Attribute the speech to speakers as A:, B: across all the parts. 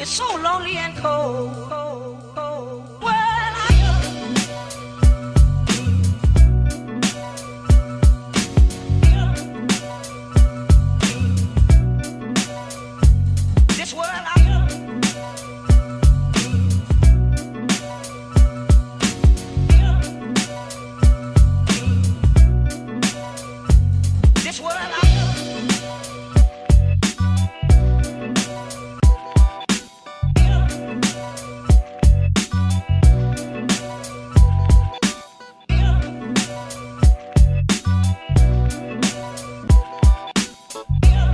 A: It's so lonely and cold. This world out here, this world out here.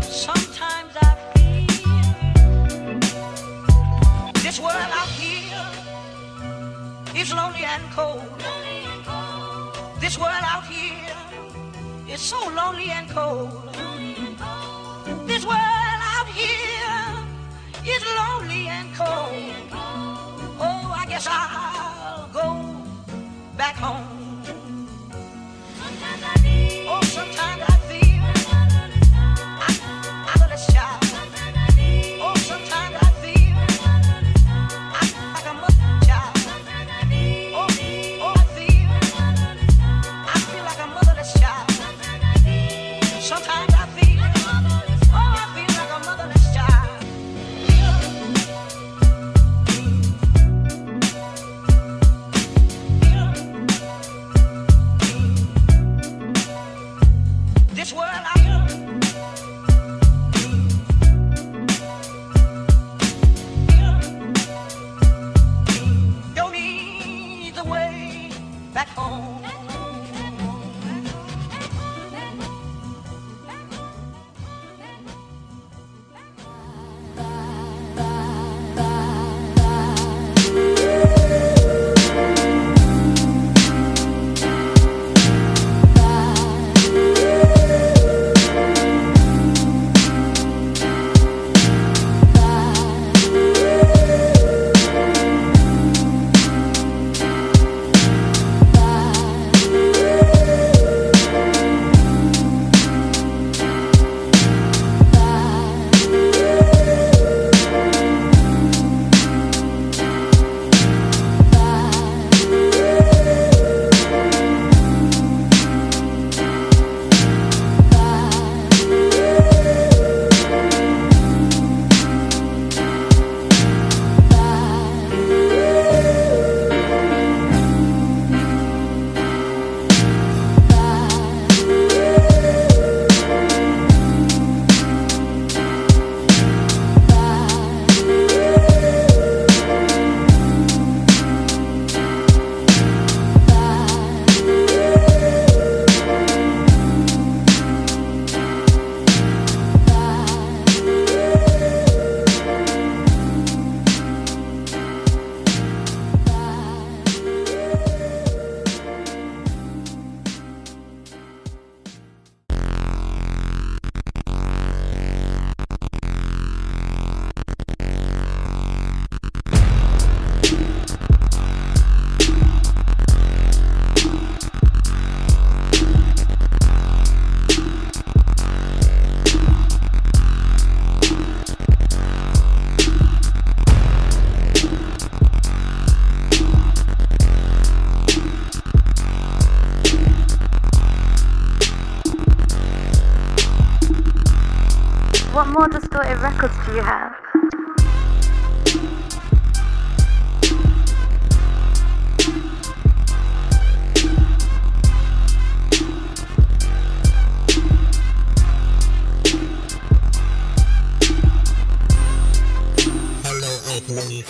A: Sometimes I feel this world out here is lonely and cold. This world out here is so lonely and cold. This world out here is lonely and cold. Oh, I guess I'll go back home. Oh, sometimes I feel I'm a child. Oh, sometimes I feel I'm like a mother child. Oh, I feel like a motherless child. Sometimes I feel, oh, I feel like a motherless child. This world out here, show me the way back home.
B: What more distorted records do you have?
C: Hello, Anthony.